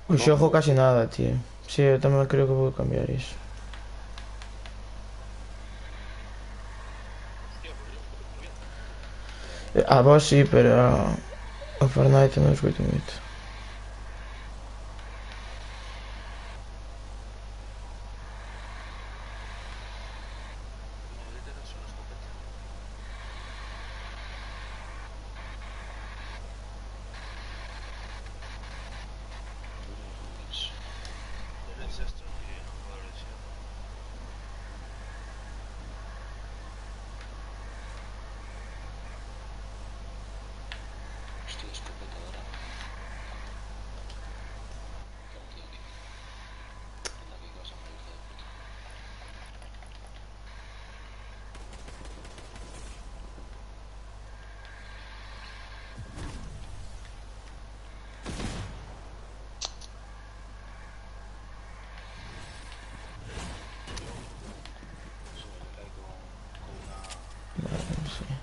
Uy, yo ojo casi nada, tío. Sí, yo también creo que voy a cambiar eso. A vos sí, pero a Fortnite non escoito moito. No, yo te solo escopeta. ¿Quién es esto aquí? Jugador lesionado. Hostia, escopeta dorada. Claro, tío, aquí. Anda aquí que vas a morir, hijo de puta. Eso le cae con una granada encima y a la mierda. Un Superman.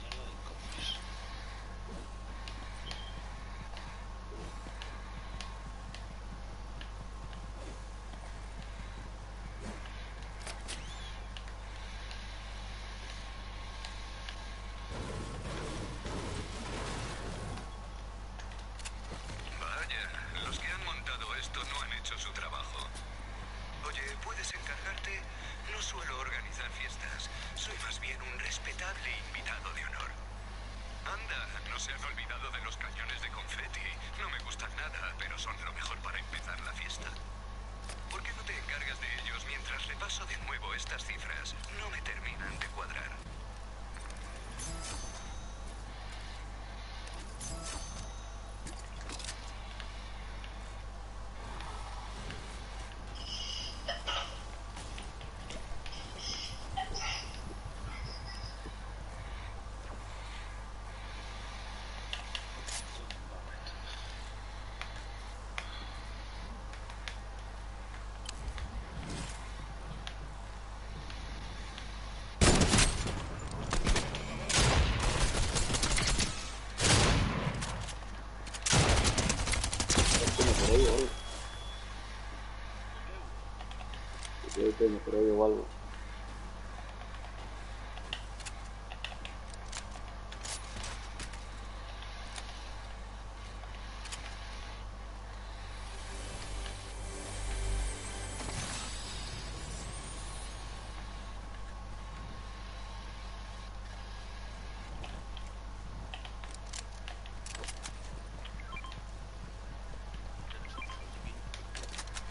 Mierda de cofres. Vaya, los que han montado esto no han hecho su trabajo. Oye, ¿puedes encargarte? No suelo organizar fiestas. Soy más bien un respetable invitado de honor. Anda, no se han olvidado de los cañones de confeti. No me gustan nada, pero son lo mejor para empezar la fiesta. ¿Por qué no te encargas de ellos mientras repaso de nuevo estas cifras? No me terminan de cuadrar. Just a moment. Hay peña por ahí o algo. Que si hay peña por ahí o algo. Ya no somos los de aquí.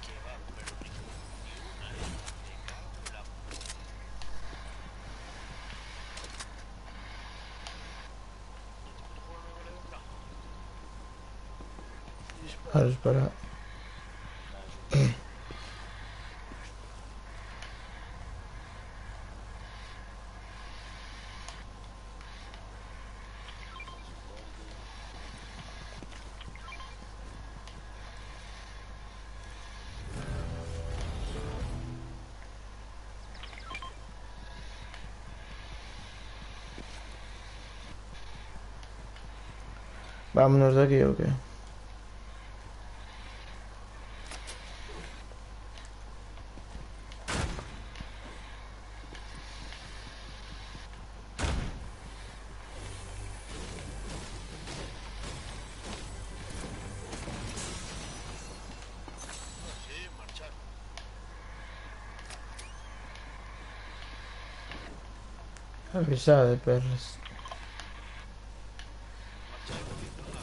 Que va, pero ni una, ¿eh? Me cago en la puta. ¿Y este puto juego no hay bola de otra? Disparos para... Nada, es un bug. Es un bug. Vámonos de aquí o qué. Ah, sí, marchar. Avisada de perros. Marchar no dicen nada.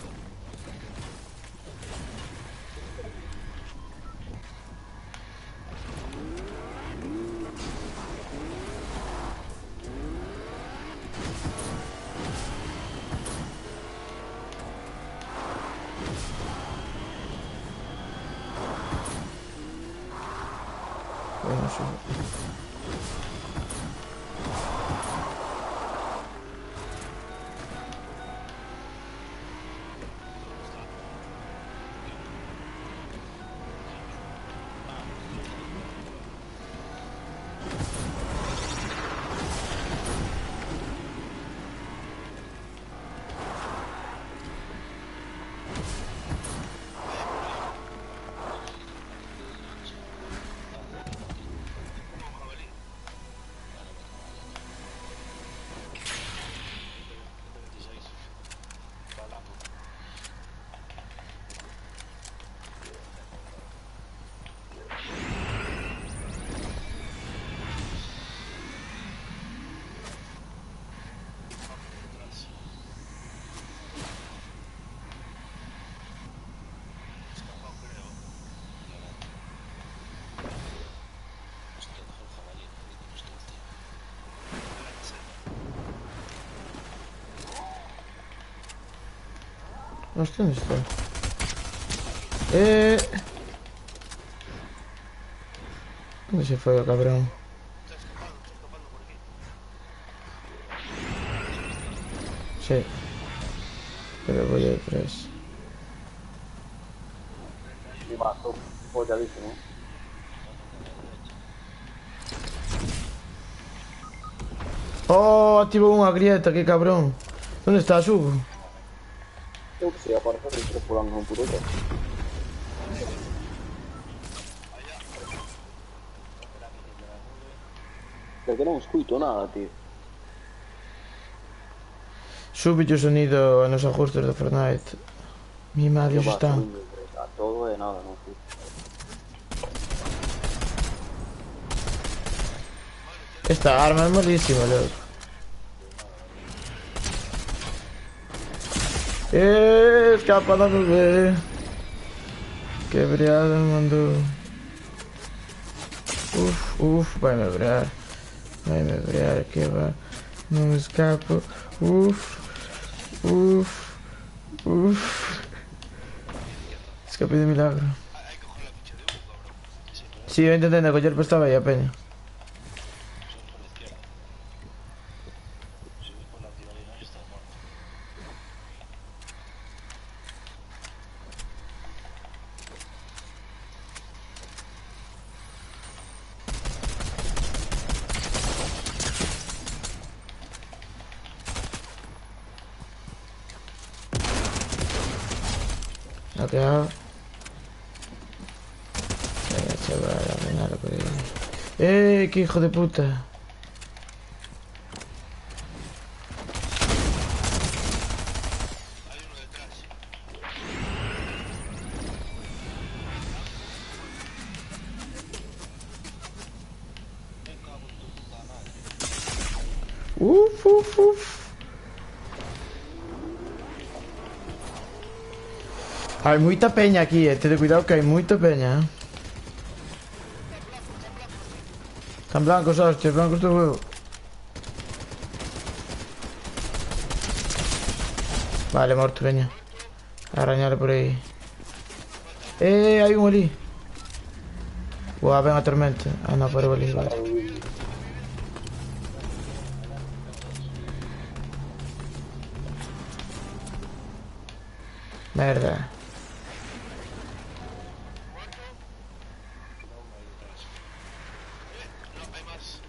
Hostia, ¿dónde está? ¿Dónde se fue el cabrón? Está escapando por aquí. Sí. Pero voy detrás. Y mazo, folladísimo. Oh, activó una grieta, qué cabrón. ¿Dónde estás, Hugo? Eu que sei, agora tá dentro pulando um por outro. Perché non scuito nada, tío. Sube o sonido nos ajustes de Fortnite. Mi madre, Que xa va está. subindo a todo e nada, non scuito. Esta arma es malísima, loco. Escapa da bebé. Quebrado me mandó. Vai me brear. Vai me brear, que va. No me escapo. Escapé de milagro. Hay que coger la pinche de Hugo, cabrón. Sí, yo intenté coger, pero estaba ahí a peña. Por la izquierda. Si voy por la tirolina y estás muerto. No quedado. Venga, chaval, a ganar por ahí. ¡Qué hijo de puta! Hay uno detrás. Me cago en tu puta madre. Uf. Hay mucha peña aquí, ten cuidado que hay mucha peña, Están blancos, hostias, blancos de huevo. Vale, muerto, peña. Arañarle por ahí. Hay un olí. Buah, venga, tormenta. Ah, no, por olí, vale. Merda. No, hay más.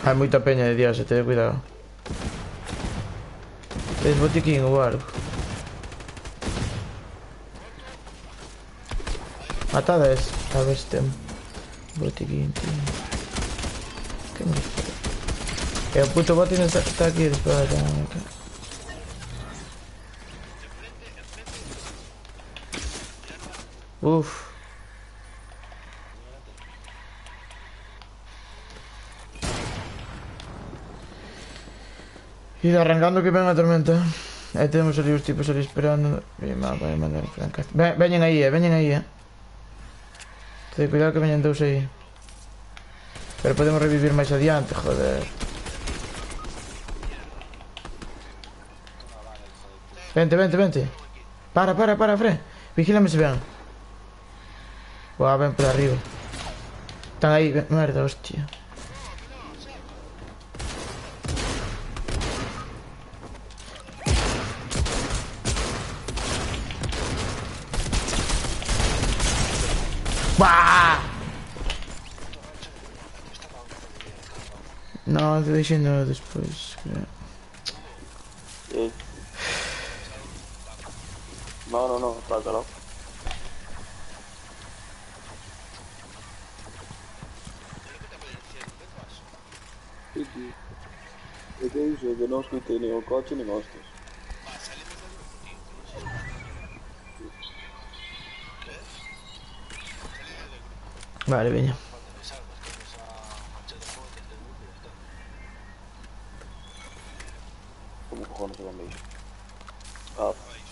Hay mucha peña de Dios, ten cuidado. Es botiquín o algo. Matada es la bestia. Botiquín, tío. ¿Qué me fue? El puto botín está aquí después de la acá. Uf. Y arrancando que venga la tormenta. Ahí tenemos los tipos ali esperando. Bien, voy a mandar un francazo. Veñen aí, Ten cuidado que veñen dous aí. Pero podemos revivir máis adiante, joder. Vente. Para, Fred. Vigílame se ven. Buah, ven por arriba. Están aí, merda, hostia. No, te diciendo después, creo. Sí. No, sácalo. Sí, tío. ¿Qué te dice? Que no escuché ni o coche ni hostias. Va, salimos del grupo, tío, que no sé. ¿Qué? Salimos del grupo. Vale, veña. No falta que salgas, que vamos a marchar de fotos del grupo y ya está. ¿Cómo cojones se van a ir? Ah, Vais.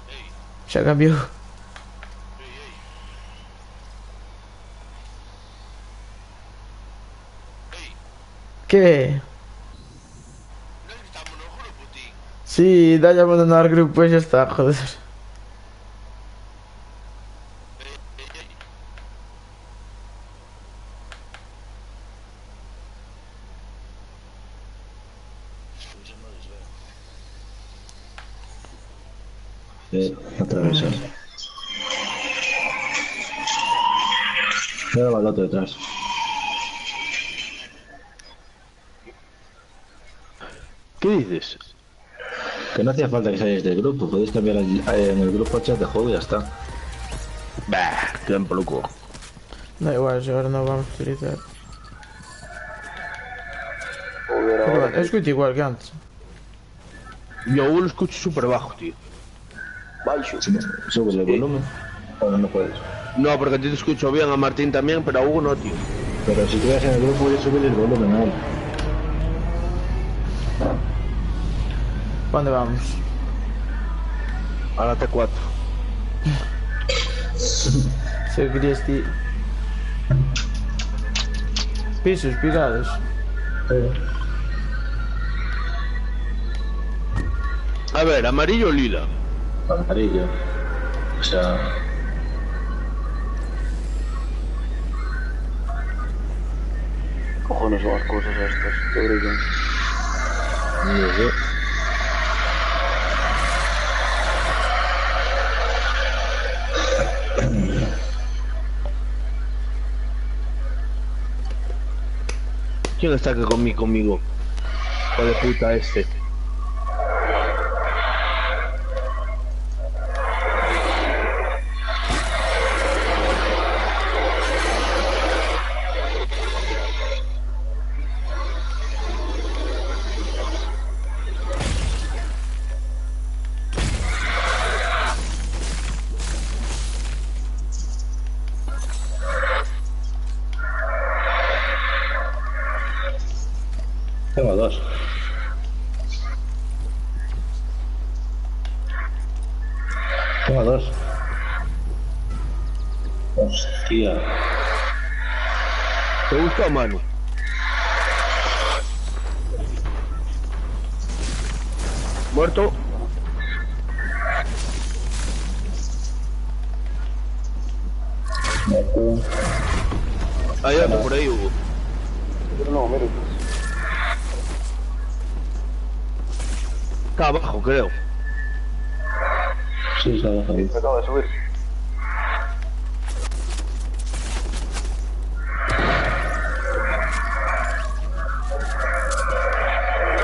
Ey, ey, Ya cambió. ey, ey. Ey, ¿Qué? no estamos en el grupo, tío. Sí, da llamando al grupo y ya está, joder. Ey, ey, ey. Pues no les veo. Atravesar. Mira el otro detrás. ¿Qué dices? Que no hacía falta que salieras del grupo, podéis cambiar en el grupo chat de juego y ya está. Bah, quedan por loco. Da igual, si ahora no vamos a utilizar. joder, Pero ahora. bueno, escucha igual que antes. Yo aún lo escucho súper bajo, tío. Baixo. Subes el volumen. O no puedes. No, porque a ti te escucho bien, a Martín también, pero a Hugo no, tío. Pero si quedas en el grupo voy a subir el volumen a él. ¿Pa' dónde vamos? A la T4. Si querías ti... Pisos picados. A ver, amarillo o lila. Amarillo. O sea... Cojones son las cosas estas, que brillan. No sé. ¿Quién está aquí conmigo? Hijo de puta este. Tengo dos. Tengo dos. Hostia. ¿Te gusta, Manu? Muerto. Hay otro por ahí, Hugo. Pero no, mire. Está abajo, creo. Sí, está abajo ahí. Se acaba de subir.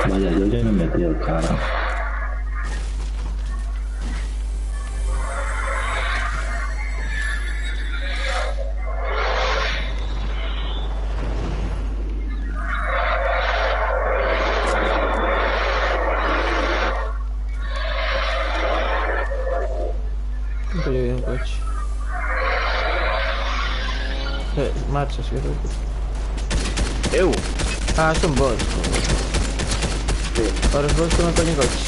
Vaya, yo ya me metí el cara. Un peligro en coche. Marcha, si quieres. Eu. Ah, son bots. Ahora os bots que non teñen coches.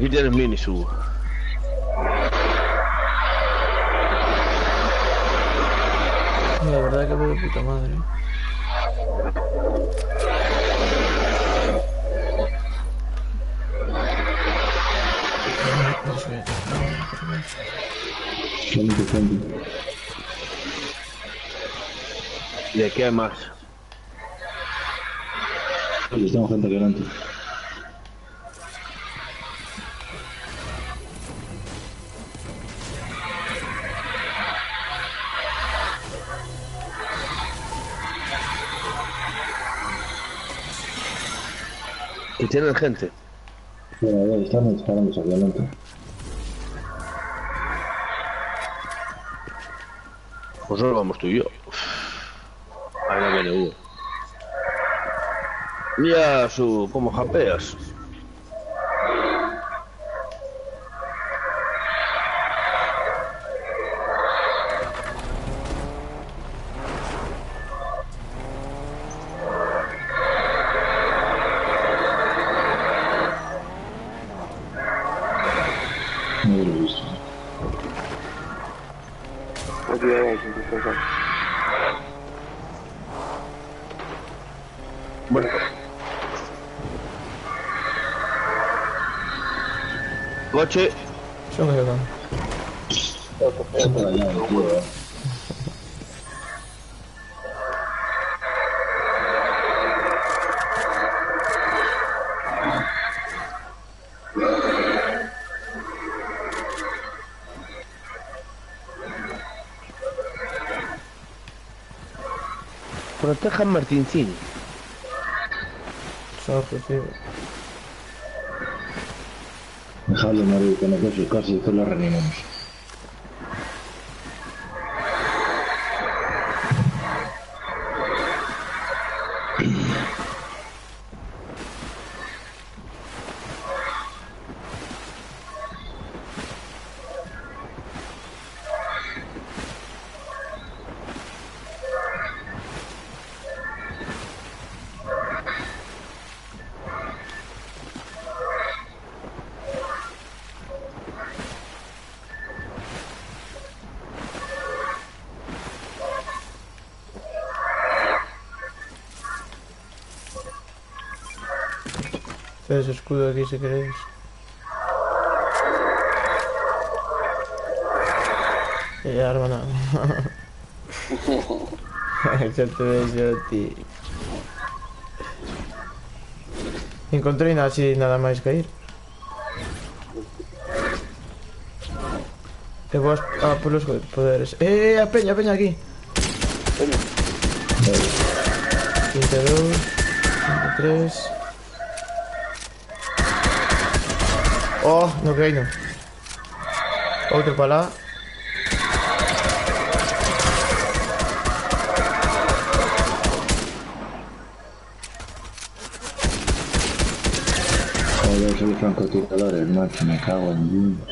Aquí tienes mini sub. La verdad que voy de puta madre. ¿Y de qué hay más? Oye, tengo gente aquí delante. ¿Que tienen gente? Bueno, ya están disparando aquí delante. Pues solo vamos tú y yo. Ahí no viene uno. Mira su... cómo japeas. No lo he visto. Aquí hay sin cosas. Bueno. Coche. Son que van. Son por allá, tío. Protejan Martincini. Son objetivos. Dejadle morir con los sus casas y después lo reanimamos. Ustedes escudo aquí si queréis. Y arma no. Ya te ves yo, tío. Encontrei nada máis que ir. E vou a polos poderes. A peña aquí. 32, 33. Oh, no caíno. Outro para lá. Joder, soy francotiradores, macho, me cago en Dios.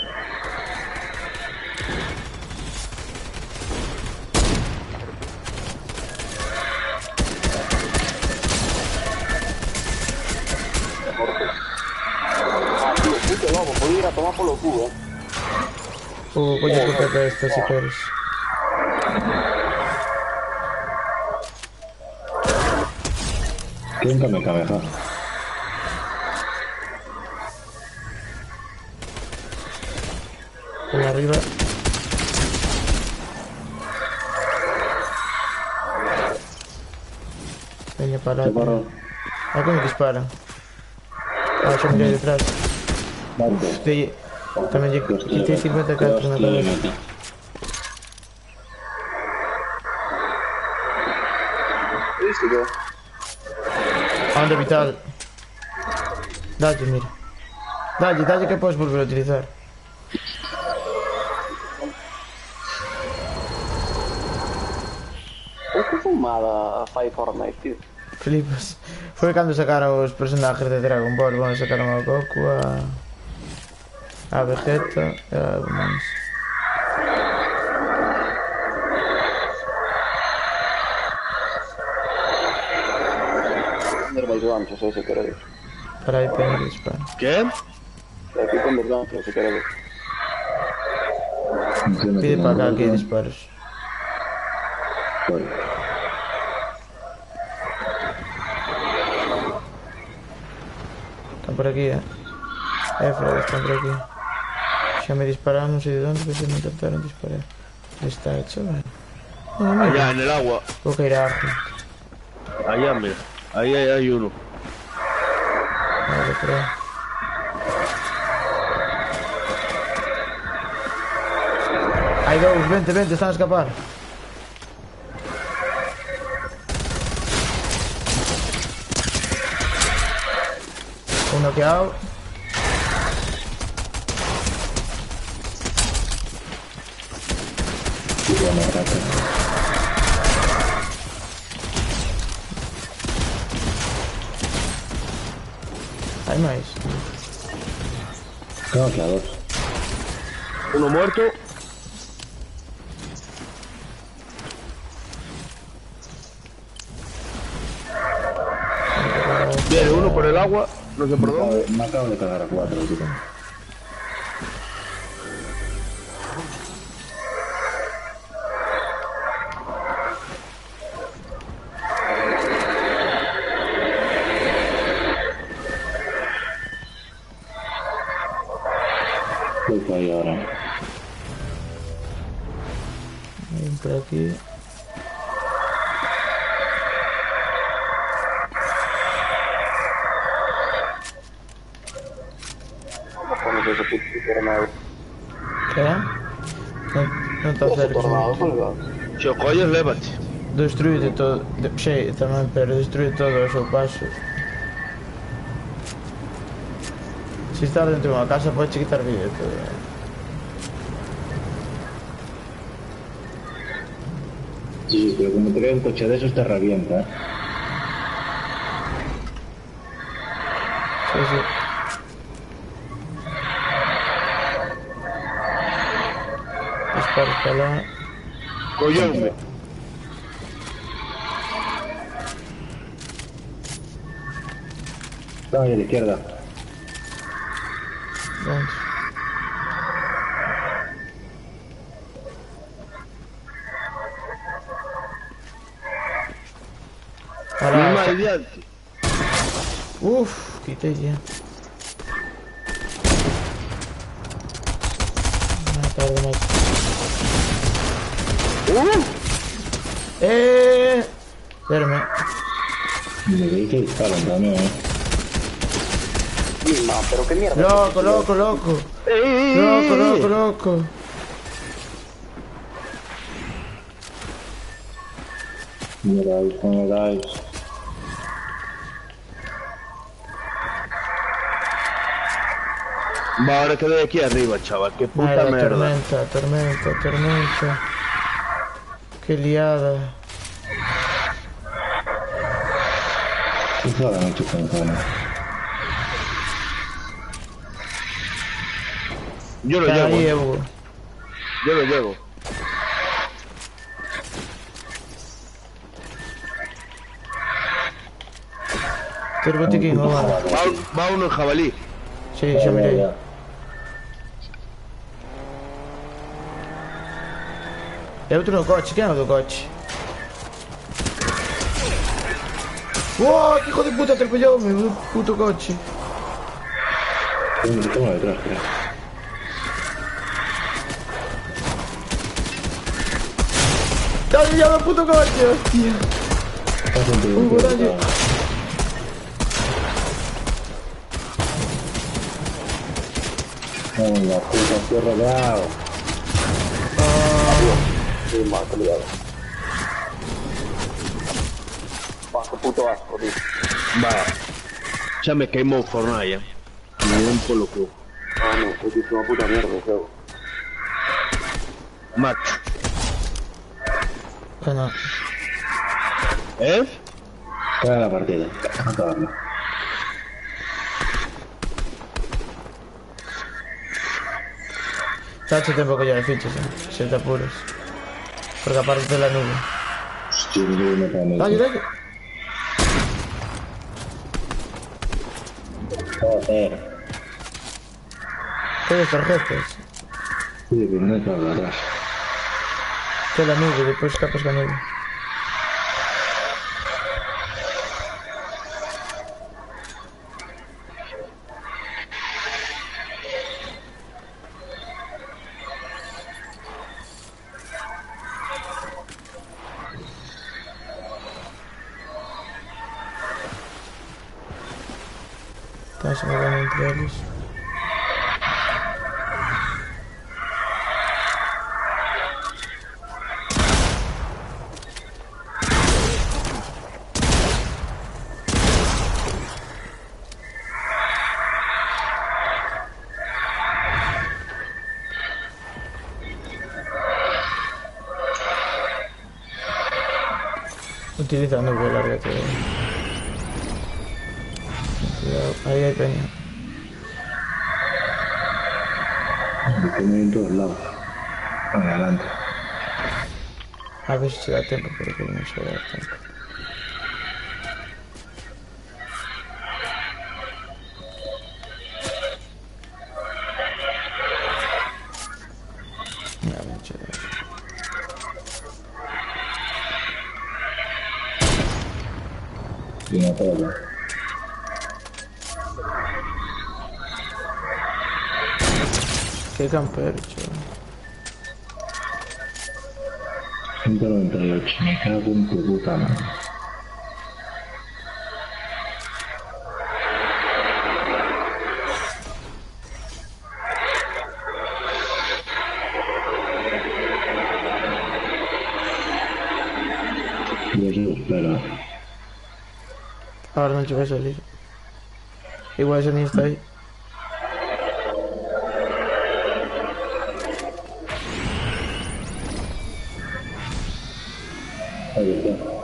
Vamos, puedo ir a tomar por los cubos. Coño, escopeta esta si queres. ¿Quién come cabeza? Por arriba. Peña para Se lá. paró. A quen dispara? Xa me caí detrás. Vante. Sí, tamén lle quitei 54 na cabeza. ¿Viste yo? Anda vital. Dalle, mira. Dalle que podes volver a utilizar. Es que fumada Five Fortnite, tío. Flipas. Foi cando sacaron os personajes de Dragon Ball. Bueno, sacaron a Goku, a Vegeta e a algo máis. Tener máis ganchos, se queréis. Para aí peña que dispara. ¿Qué? Aquí con verdad, no sé qué era. Pide para acá que hay disparos. Bueno, Están por aquí, Fred, están por aquí. Ya me dispararon, no sé de dónde, pero se me intentaron disparar. Está hecho, ¿vale? No, no, Allá en el agua. tengo que ir abajo. Allá, mira. Ahí hay uno. Vale, pero... Hay dos, vente, están a escapar. Un noqueado. bueno, gracias. Hay más. Creo que a dos. Uno muerto. Viene uno por el agua. No sé por dónde. Me acabo de cagar a 4, tío. Estoy ahí ahora. Hay un por aquí. Pones ese puto tornado. ¿Qué? No está Ese cerca. tornado, colgado. Se o colles, lévate. Destruíte todo. Sí, tamén, pero destruye todo o seu paso. Se estás dentro dunha casa, podes quitar vida e todo. Sí, pero como te veo un coche de esos te revienta. Sí, sí. Disparos para lá. Collónme. Estaba ahí a la izquierda. Dentro. Misma Para. adiante. Uf, quité ya. Una tarde más. Espérame. Me veis que disparan también, Misma, pero qué mierda. Loco. Loco. No me dais. Va, ahora quedé aquí arriba, chaval. Qué puta Mierda, mierda. tormenta. Qué liada. ¿Qué se habrán hecho con zona? Yo lo Está ahí, llevo. Hugo. Yo lo llevo. Ter botiquín, agora. Va uno en jabalí. Sí, xa mirei. É outro no coche, quen é o do coche? ¡Wow! ¡Qué hijo de puta atropellóme! O puto coche. Toma detrás, creo. ¡Está liado el puto coche! ¡Hostia! Hugo, daño. Venga, puta, estoy rodeado. Misma, colgado. Qué puto asco, tío. Va. Ya me queimó Fortnite. Me dio un polo culo. Ah, no, es una puta mierda el juego. Macho. Bueno, ¿Eh? Caga la partida. Acabarla. tacho tempo que llevar fichas, se te apuras. Porque aparte de la nube. Hostia, me caen. Daño. Joder. Todas tarjetas. Sí, pero no hay para atrás. Toda la nube, después escapas la nube. Estás moviendo entre ellos. Utiliza nube, lárgate. Cuidado, ahí hay peña. Me tengo en todos lados. Adelante. A ver si se da tiempo, pero que no se va a dar tiempo. Ya me he hecho de eso. Y una tabla. Qué campero, chaval. 198. Me cago en tu puta madre. Y eso, espera. Ahora no se va a salir. Igual ese ni está ahí. Ahí está.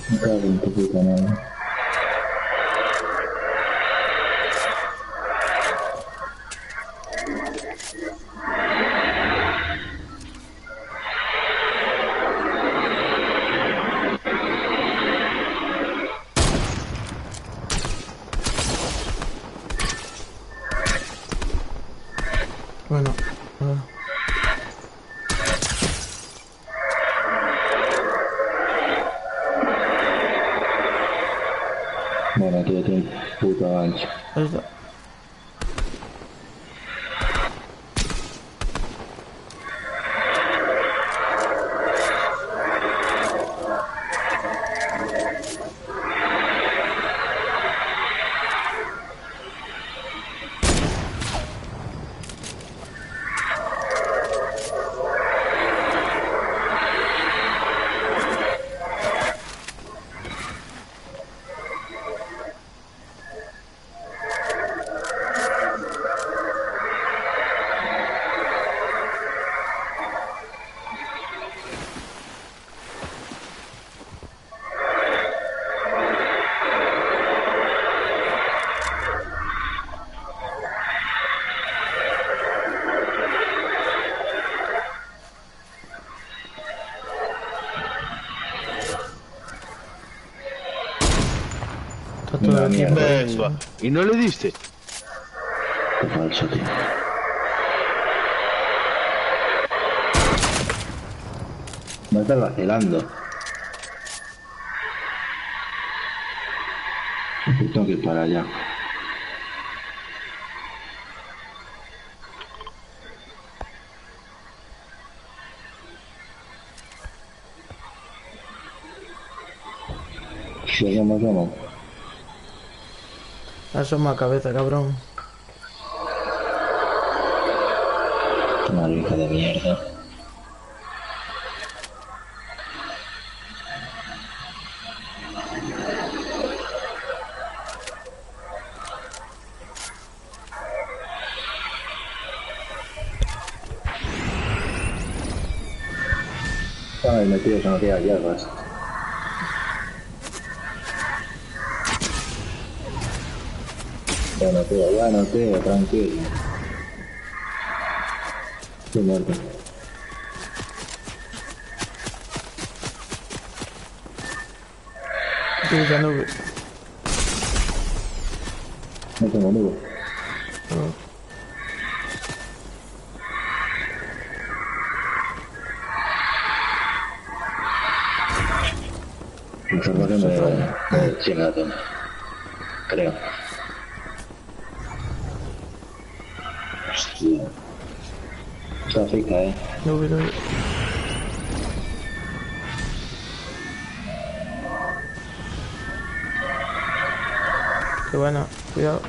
Me cago en tu puta madre. Bueno, Bueno, aquí ya tengo puta gancho. ahí está. Está todo Una el equipo mierda. hecho. Venga. ¿Y no le diste? Qué falso, tío. Me estás vacilando. Tengo que ir para allá. Vamos. Asoma cabeza, cabrón. Una hija de mierda. Están ahí metidos en aquellas hierbas. Bueno, tío, tranquilo. Estoy muerto. Utiliza nube. No tengo nube. No. Observación de... Sí, me la tengo. Creo. Hostia. Está rica, Nube, nube. Qué bueno, cuidado.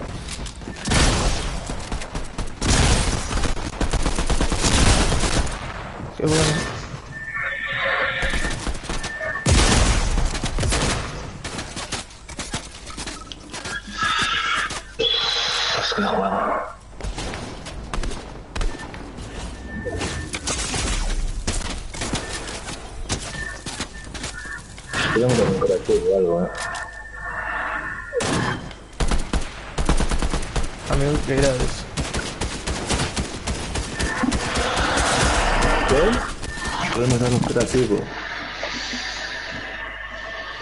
Qué bueno. Pues que juego. Tenemos que compartir o algo, Amigos, qué graves. ¿Qué? Podemos dar un operativo.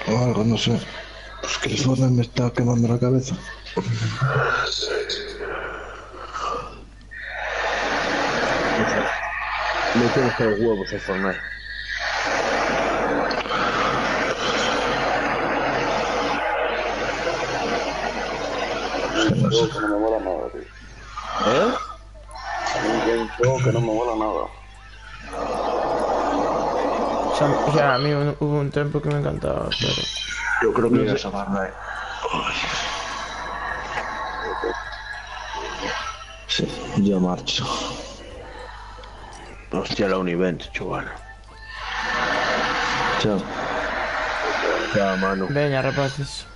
O algo, no sé. Pues que el Fortnite me está quemando la cabeza. Me tengo que los huevos el Fortnite. Un juego que no me mola nada, tío. ¿Eh? Un juego que no me mola nada. O sea, a mí hubo un tiempo que me encantaba, pero... Yo creo que voy a Fortnite. Sí, yo marcho. Hostia, la Univent, chaval. Chao. Ya, mano. Veña, rapaces.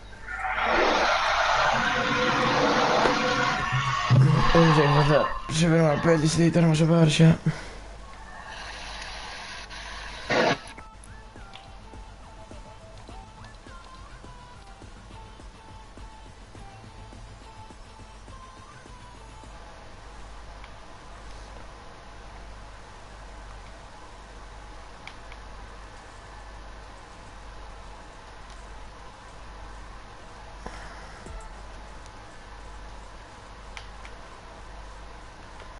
Non sei, guarda, se per una pelle si devi tornare a giocare,